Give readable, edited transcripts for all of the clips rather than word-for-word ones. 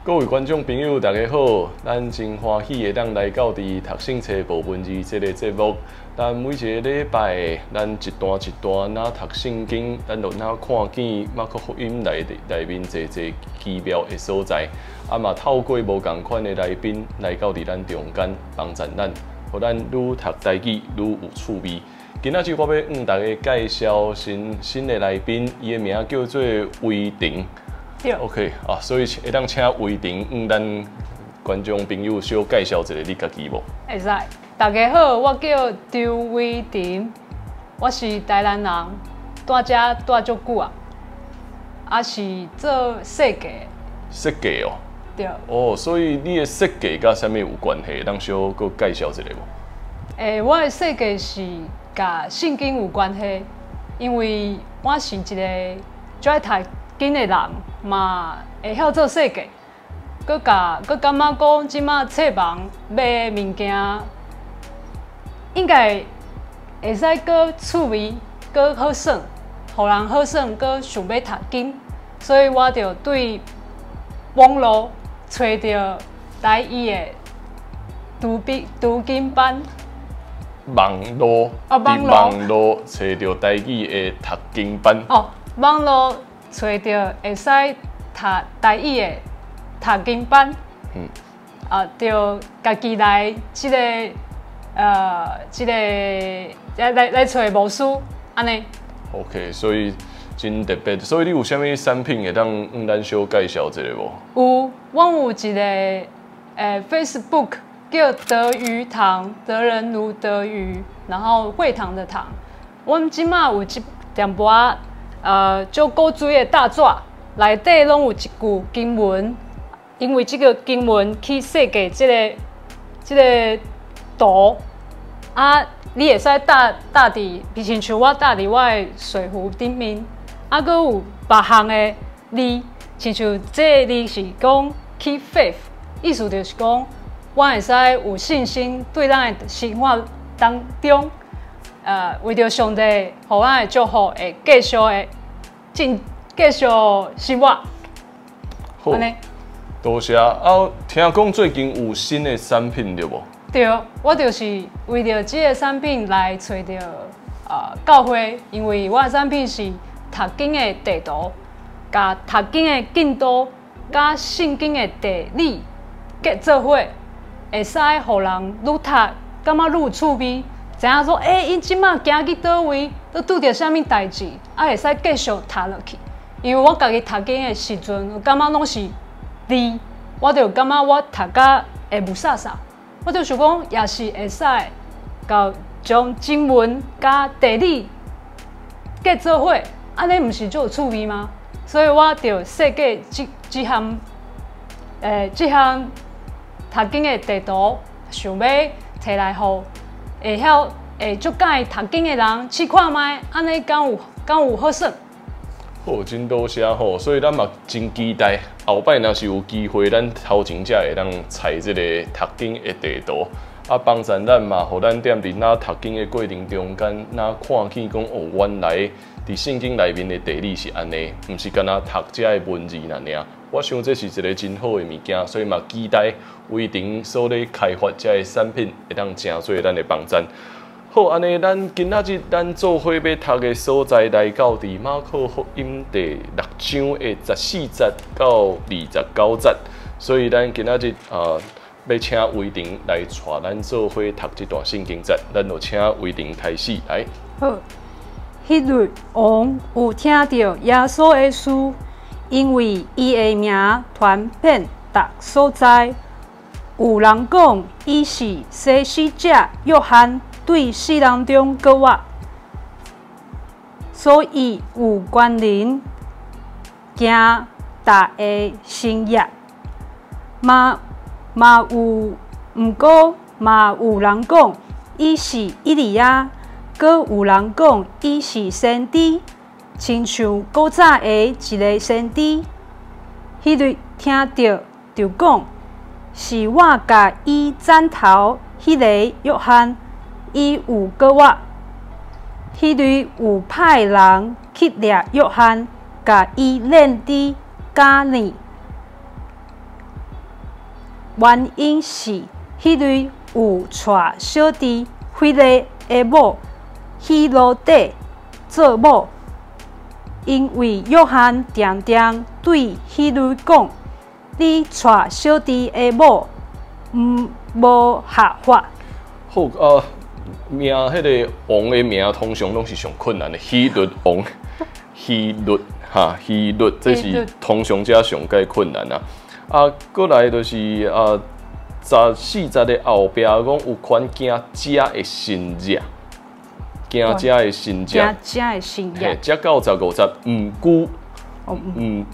各位观众朋友，大家好！咱真欢喜会当来到伫读圣册部分字这个节目。咱每一个礼拜，咱一段一段哪读圣经，咱就哪看见马可福音内面一奇妙的所在。嘛透过无共款的来宾来到伫咱中间帮助咱，互咱愈读台语愈有趣味。今仔日我要向大家介绍新的来宾，伊的名叫做威霆。OK 啊，所以会当请威霆向咱观众朋友小介绍一下你家己无？会使，大家好，我叫周威霆，我是台南人，住遮住足久啊，是做设计。设计哦。对。哦，所以你的设计甲啥物有关系？当小搁介绍一下无？我的设计是甲圣经有关系，因为我是一个最爱读经的人。嘛会晓做设计，佮感觉讲即马册房买的物件，应该会使佮趣味，佮好耍，互人好耍，佮想要读经，所以我就对网络找到台语的读经班。网络找到台语的读经班。哦，网络。找到会使读台语的读经班，就家己来来找无书安尼。OK， 所以真特别。所以你有啥物产品会当向咱小介绍一下无？有，我有一个Facebook 叫德鱼堂，德人如德鱼，然后会堂的堂。我们即马有一点半。就古水的大纸内底拢有一句经文，因为这个经文去设计这个图你会使搭伫，亲像我搭伫我的水壶顶面，阁有别项的字，亲像这个字是讲 keep faith， 意思就是讲我会使有信心对咱的生活当中。为着上帝，互咱的祝福会继续生活。好，多谢。听讲最近有新的产品对无？对，我就是为着这个产品来找到教会，因为我的产品是读经的地图，甲读经的进度，甲圣经的地理结做伙，会使互人愈读感觉愈有趣味。知影说，因即马行去倒位，都拄着啥物代志，会使继续读落去。因为我家己读经的时阵，感觉拢是字，我就感觉我读甲会无煞煞。我就想讲，也是会使甲将经文甲地理结做伙，安尼毋是就有趣味吗？所以我就设计这项读经的地图，想要摕来互。会晓足介读经的人去看卖，安尼敢有好耍？好，真多谢吼，所以咱嘛真期待后摆若是有机会，咱头前才会当采这个读经的地图，帮助咱嘛，互咱踮伫那读经的过程中间，那看见讲原来伫圣经内面的地理是安尼，毋是干那读这的文字尔。我想这是一个真好的物件，所以嘛期待威霆所咧开发这个产品会当真做咱的帮助。好，安尼咱今仔日咱做伙要读的所在来到伫马可福音第6章的14节到29节，所以咱今仔日要请威霆来带咱做伙读这段圣经节，咱就请威霆开始来。好，迄日王有听到耶稣的事。因为伊的名传遍逐所在，有人讲伊是施洗者约翰对世人中告我，所以有关人惊大个生业。嘛有，毋过嘛有人讲伊是以利亚，阁有人讲伊是先知。亲像古早的一个先知，迄日听到就讲，是我甲伊斩头，迄个约翰，伊有告我。迄日有派人去掠约翰，甲伊扔伫加尼。原因是迄类有带小弟菲利的某希罗底做某，因为约翰常常对迄类讲：“你带小弟的某无合法。”好名迄个王的名通常拢是上困难的，希律王，希律这是通常者上介困难啊。过来就是40的后壁讲有权惊遮的新热，惊遮的新热，嘿，遮到50毋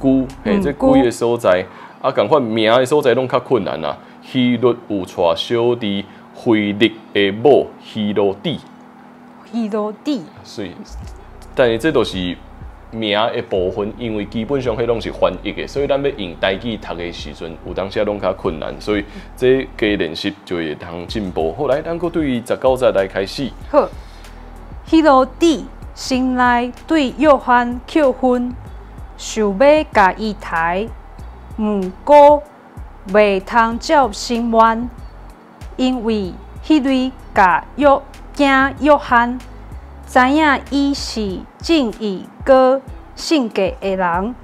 久，嘿，这几个所在共款名的所在拢较困难希律有带小弟。菲利的某希罗底，所以，但是这都是名的部分，因为基本上迄拢是翻译的，所以咱要用台语读的时阵，有当时拢较困难，所以这加练习就会通进步。后来，咱搁对于19节来开始。好，希罗底心内对约翰扣分，想要甲伊抬，毋过袂通照心愿。因为迄类惊约翰，知影伊是正义搁性格的人，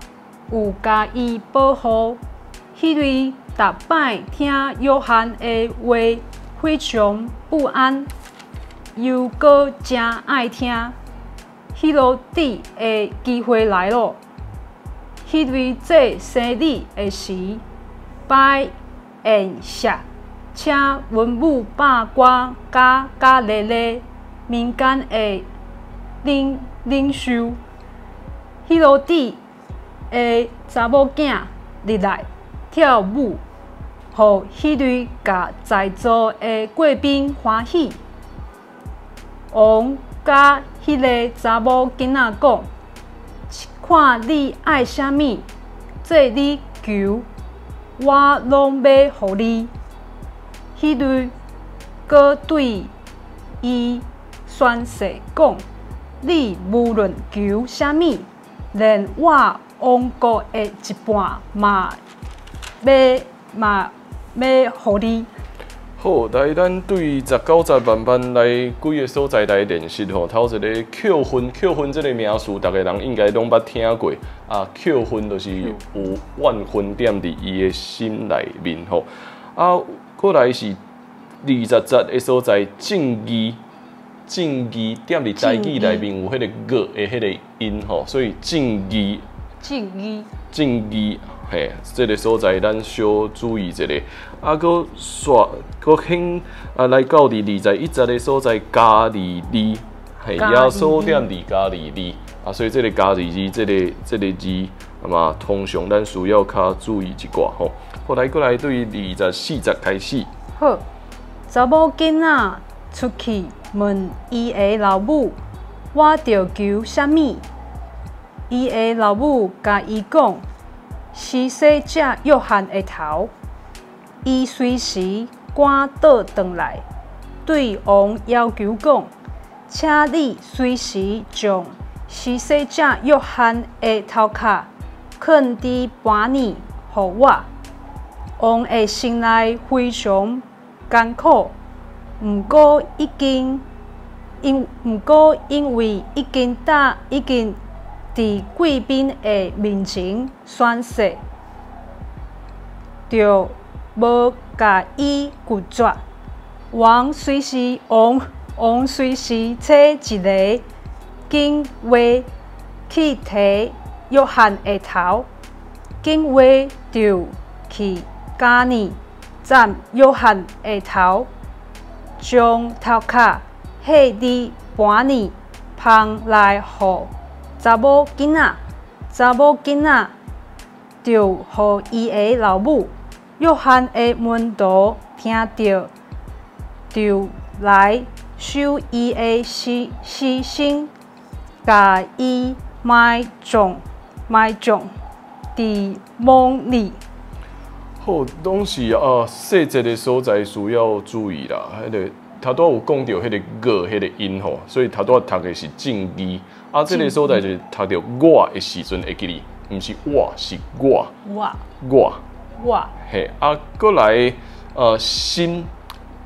有甲伊保护。迄类逐摆听约翰的话，非常不安，又搁真爱听。希罗底的机会来咯。迄类做生理的时，摆宴席。请文武百官甲咧咧民间的领袖，希罗底的查某囝入来跳舞，互迄类甲在座的贵宾欢喜。王甲迄个查某囡仔讲：“看你爱啥物，这你求，我拢要互你。”迄类搁对伊宣誓讲：“你无论求啥物，连我王国的一半嘛要互你。”好，来咱对19节慢慢来几个所在来练习吼。头一个扣分这个名词，大家人应该拢捌听过扣分就是有万分点伫伊的心内面吼过来是20节的所在，正义点伫台语内面有迄个个的迄个音吼，所以正义，嘿，这个所在咱小注意一下。搁兴来到第21节的所在，加利利，嘿，耶稣点伫加利利所以这个加利利这个字，嘛，通常咱需要较注意一寡吼。后来过来对24节开始。好，查某囡仔出去问伊的老母：“我着求啥物？”伊的老母甲伊讲：“施洗者约翰的头。”伊随时赶倒转来，对王要求讲：“请你随时将施洗者约翰的头壳放伫盘里，互我。”王的心内非常艰苦，毋过因为已经伫贵宾的面前宣誓，就无甲伊拒绝。王随时找一个警卫去摕约翰的头，警卫就去家里斩约翰的头，将头壳下伫盘里放来互查某囡仔，查某囡仔就互伊的老母。约翰的门徒听到，就来收伊的尸身，甲伊埋葬伫墓里。好，拢是细节的所在需要注意啦。迄个头拄有讲到迄个个迄个音吼，所以头拄读的是正义这个所在就是读到我的时阵会记哩，毋是我是我。我。嘿，过来心，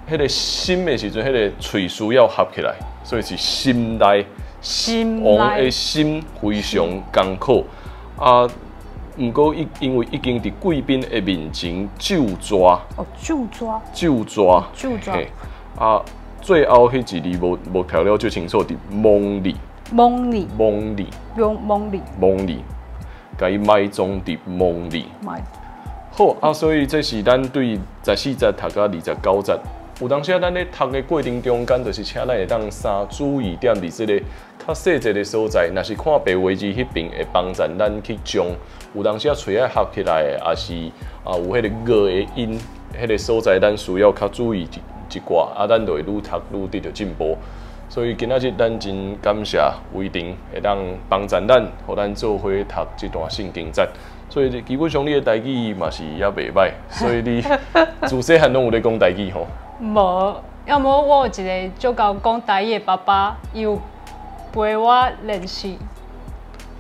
迄个心的时阵，迄个喙须要合起来，所以是心内。王的心非常艰苦毋过因为已经伫贵宾的面前就抓，嘿，最后迄一字无调了就清楚，伫蒙里，甲伊埋葬伫蒙里。好所以这是咱对14节读到29节。有当时咱咧读的过程中间，就是请咱会当注意点伫即个较细节的所在。若是看白话字迄边会帮助咱去将有当时喙合起来的，也是有迄个个的音，迄个所在咱需要较注意一寡，咱就会愈读愈得到进步。所以今仔日咱真感谢威霆会当帮助咱，互咱做伙读这段圣经节。所以基本上你的台语嘛是也袂歹，所以你自细汉拢有咧讲台语吼。无，要么我有一个足够讲台语的爸爸，伊有陪我练习。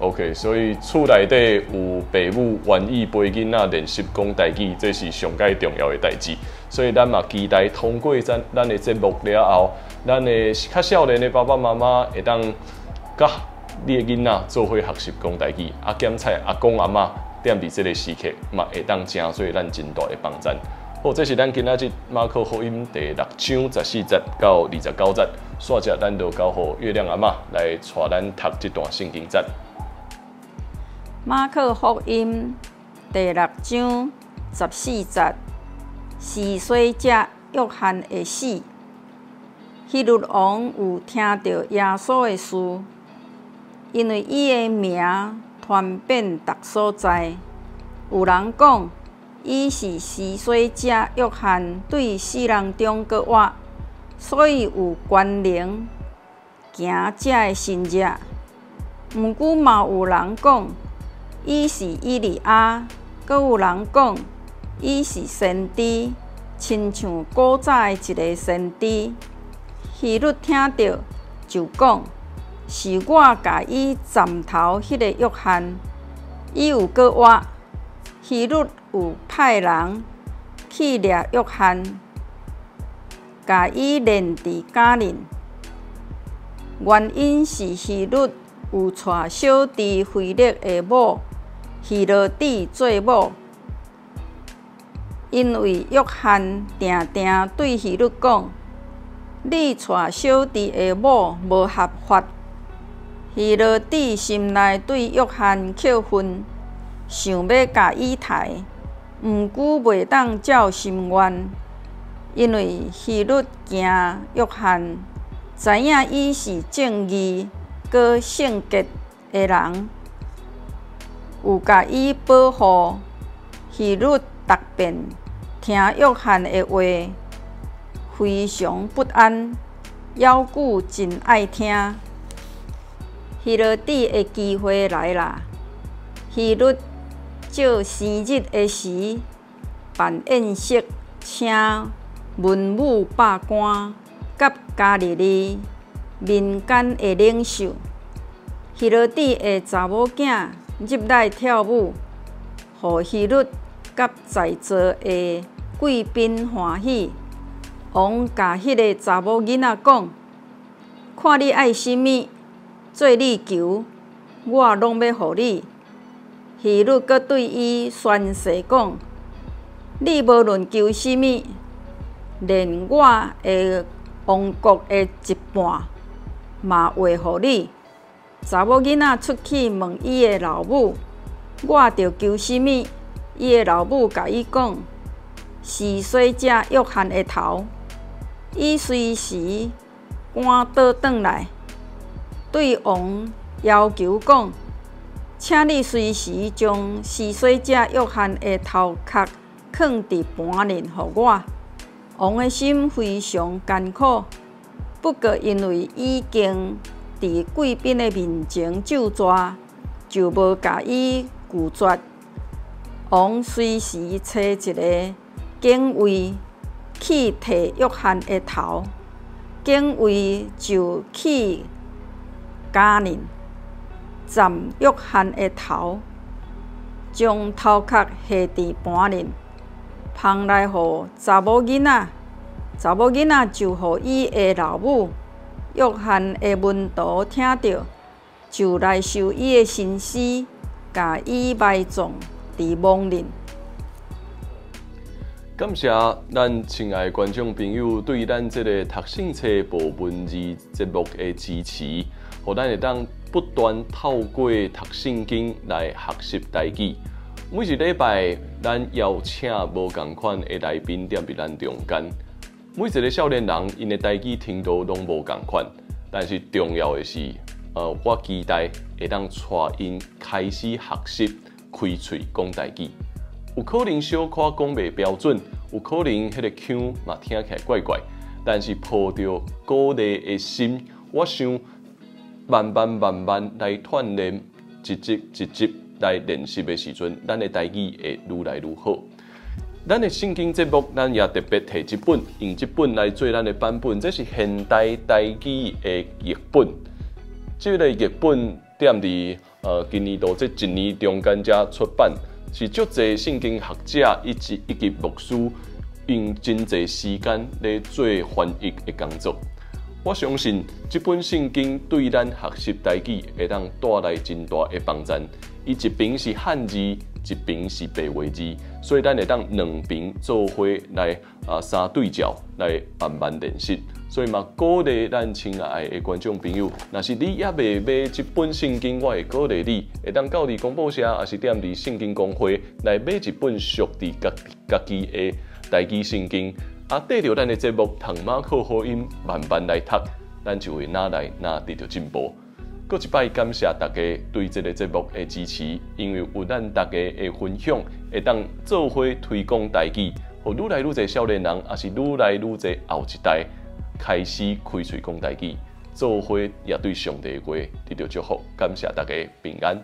OK， 所以厝内底有父母愿意陪囡仔练习讲台语，这是上界重要的代志。所以咱嘛期待通过咱的节目了后，咱的较少年的爸爸妈妈会当甲你的囡仔做伙学习讲台语，检采阿公阿嬷踮伫这个时刻嘛会当真做咱真大的帮助。好，这是咱今仔日马可福音第6章14节到29节，煞只咱就交互月亮阿嬷来带咱读这段圣经节。马可福音第6章14节，是洗者约翰会死。希律王有听到耶稣的事，因为伊的名传遍逐所在，有人讲，伊是施洗者约翰对死人中搁活，所以有关联行这的神迹。毋过嘛有人讲，伊是以利亚，搁有人讲，伊是先知，亲像古早的一个先知。希律听到就讲，是我甲伊斩头迄个约翰，伊有搁活。希律有派人去掠约翰，甲伊连伫家里。原因是希律有带小弟腓力的某希罗底做某，因为约翰定定对希律讲：“你带小弟的某无合法。”希罗底心内对约翰扣分。想要甲伊抬，毋过袂当照心愿，因为希律惊约翰知影伊是正义、搁圣洁的人，有甲伊保护。希律答辩听约翰的话，非常不安，要句真爱听。希罗底的机会来啦！希律照生日的时办宴席，请文武百官甲加利利民间的领袖。希罗底的查某囝入来跳舞，互希律甲在座的贵宾欢喜。王甲迄个查某囡仔讲：“看你爱什么，做你求，我拢要互你。”希律阁对伊宣誓讲：“你无论求什么，连我的王国的一半嘛会互你。”查某囡仔出去问伊的老母：“我着求什么？”伊的老母甲伊讲：“是洗者约翰的头。”伊随时赶倒转来，对王要求讲：“请你随时将施洗者约翰的头壳放伫盘里，互我。”王的心非常艰苦，不过因为已经伫贵宾的面前就抓，就无甲伊拒绝。王随时找一个警卫去摕约翰的头，警卫就去家里斩约翰的头，将头壳下伫盘里，芳来互查某囡仔，查某囡仔就互伊的老母约翰的门徒听到，就来受伊的神师，甲伊埋葬伫亡林。感谢咱亲爱的观众朋友对咱这个读圣册部文字节目的支持，互咱会当不断透过读圣经来学习台语。每一礼拜，咱邀请无同款的来宾踮伫咱中间。每一个少年人，因的台语程度拢无同款，但是重要的是，我期待会当带因开始学习开嘴讲台语。有可能小可讲袂标准，有可能迄个腔嘛听起来怪怪，但是抱着鼓励的心，我想慢慢来锻炼，一集来练习的时阵，咱的台语会愈来愈好。咱的圣经节目，咱也特别摕一本，用这本来做咱的版本，这是现代台语的译本。这个译本踮伫今年度这一年中间才出版。是足侪圣经学者以及牧师用真侪时间来做翻译的工作。我相信这本圣经对咱学习台语会当带来真大的帮助。伊一边是汉字，一边是白话字，所以咱会当两边做伙来三对照来慢慢练习。所以嘛，鼓励咱亲爱的观众朋友，若是你也未买这本圣经，我会鼓励你，会当到伫广播社，还是踮伫圣经公会来买一本属伫家己的台语圣经。缀着咱的节目，同马靠好音，慢慢来读，咱就会哪来哪得到进步。搁一摆感谢大家对这个节目的支持，因为有咱大家的分享，会当做伙推广台语，互愈来愈侪少年人，也是愈来愈侪后一代。开始开嘴讲台语，做伙也对上帝的话得到祝福，感谢大家平安。